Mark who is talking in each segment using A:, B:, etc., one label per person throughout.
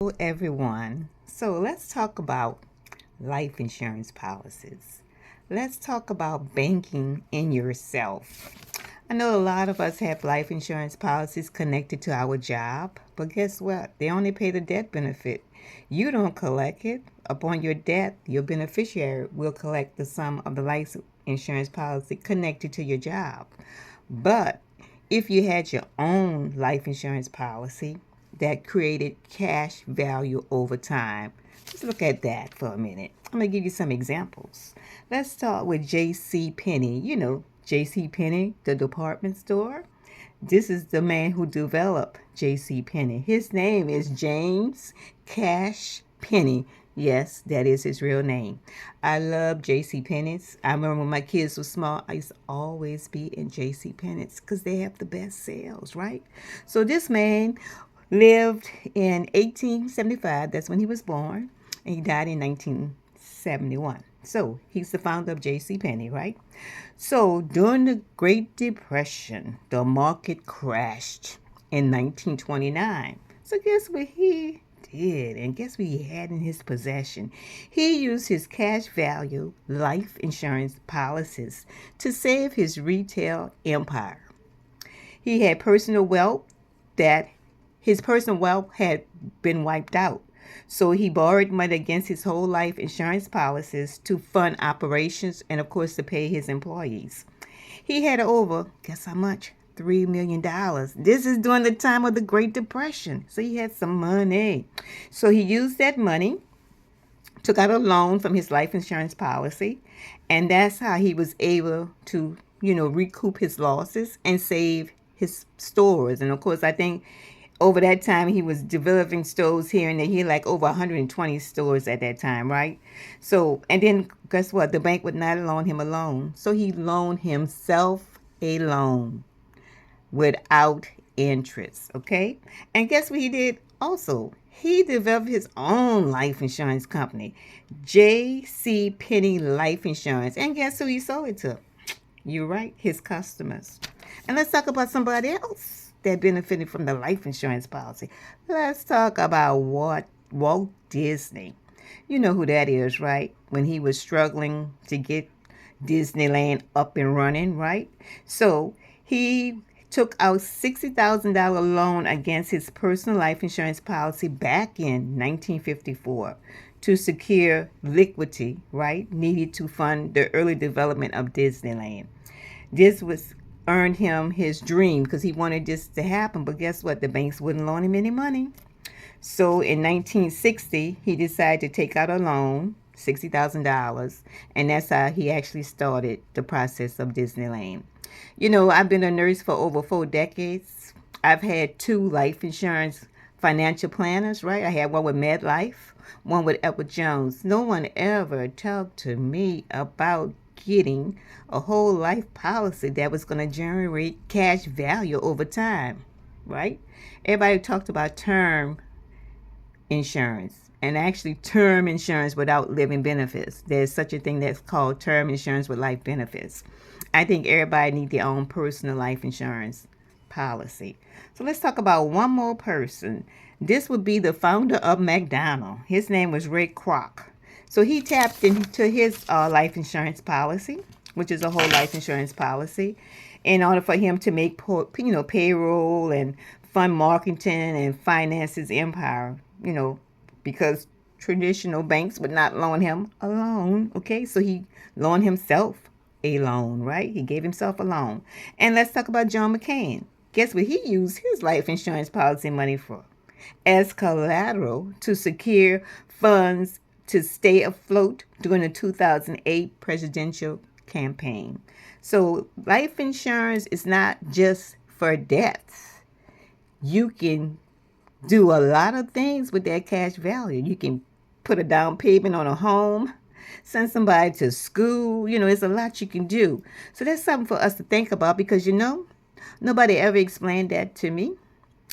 A: Hello, everyone. So let's talk about life insurance policies. Let's talk about banking in yourself. I know a lot of us have life insurance policies connected to our job, but guess what? They only pay the death benefit. You don't collect it. Upon your death, your beneficiary will collect the sum of the life insurance policy connected to your job. But if you had your own life insurance policy that created cash value over time, let's look at that for a minute. I'm going to give you some examples. Let's start with J.C. Penney. You know, J.C. Penney, the department store. This is the man who developed J.C. Penney. His name is James Cash Penney. Yes, that is his real name. I love J.C. Penney's. I remember when my kids were small, I used to always be in J.C. Penney's because they have the best sales, right? So this man lived in 1875. That's when he was born, and he died in 1971. So he's the founder of J.C. Penney, right? So during the Great Depression, the market crashed in 1929. So guess what he did? And guess what he had in his possession? He used his cash value life insurance policies to save his retail empire. He had personal wealth that his personal wealth had been wiped out. So he borrowed money against his whole life insurance policies to fund operations and, of course, to pay his employees. He had over, guess how much? $3 million. This is during the time of the Great Depression. So he had some money. So he used that money, took out a loan from his life insurance policy, and that's how he was able to, recoup his losses and save his stores. And of course, I think over that time he was developing stores here and there. He had like over 120 stores at that time, right? So, and then guess what? The bank would not loan him a loan. So he loaned himself a loan without interest, okay? And guess what he did also? He developed his own life insurance company, J.C. Penney Life Insurance. And guess who he sold it to? You're right, his customers. And let's talk about somebody else that benefited from the life insurance policy. Let's talk about Walt Disney. You know who that is, right? When he was struggling to get Disneyland up and running, right? So he took out $60,000 loan against his personal life insurance policy back in 1954 to secure liquidity, right, needed to fund the early development of Disneyland. This was earned him his dream because he wanted this to happen, but guess what? The banks wouldn't loan him any money. So in 1960, he decided to take out a loan, $60,000, and that's how he actually started the process of Disneyland. You know, I've been a nurse for over 4 decades. I've had two life insurance financial planners, right? I had one with MedLife, one with Edward Jones. No one ever talked to me about getting a whole life policy that was going to generate cash value over time, right? Everybody talked about term insurance and actually term insurance without living benefits. There's such a thing that's called term insurance with life benefits. I think everybody needs their own personal life insurance policy. So let's talk about one more person. This would be the founder of McDonald's. His name was Ray Kroc. So he tapped into his life insurance policy, which is a whole life insurance policy, in order for him to make payroll and fund marketing and finance his empire, because traditional banks would not loan him a loan. Okay, so he loaned himself a loan, right? He gave himself a loan. And let's talk about John McCain. Guess what he used his life insurance policy money for? As collateral to secure funds to stay afloat during the 2008 presidential campaign. So life insurance is not just for deaths. You can do a lot of things with that cash value. You can put a down payment on a home, send somebody to school. It's a lot you can do. So that's something for us to think about because, nobody ever explained that to me.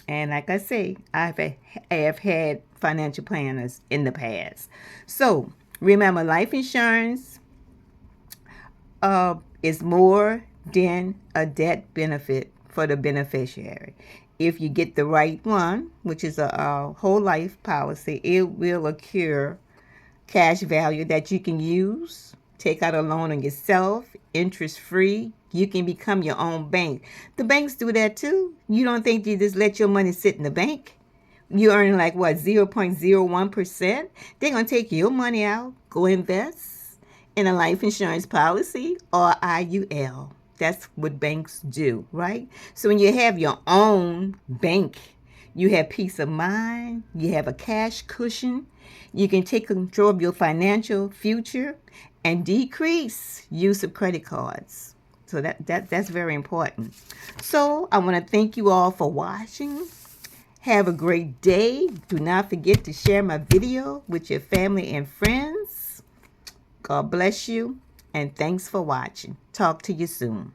A: And like I say, I have had financial planners in the past. So remember, life insurance is more than a debt benefit for the beneficiary. if you get the right one, which is a whole life policy, it will accrue cash value that you can use, take out a loan on yourself, interest free. You can become your own bank. The banks do that too. You don't think you just let your money sit in the bank? You earn like what, 0.01%? They're going to take your money out, go invest in a life insurance policy or IUL. That's what banks do, right? So when you have your own bank, you have peace of mind, you have a cash cushion, you can take control of your financial future and decrease use of credit cards. So that's very important. So I want to thank you all for watching. Have a great day. Do not forget to share my video with your family and friends. God bless you, and thanks for watching. Talk to you soon.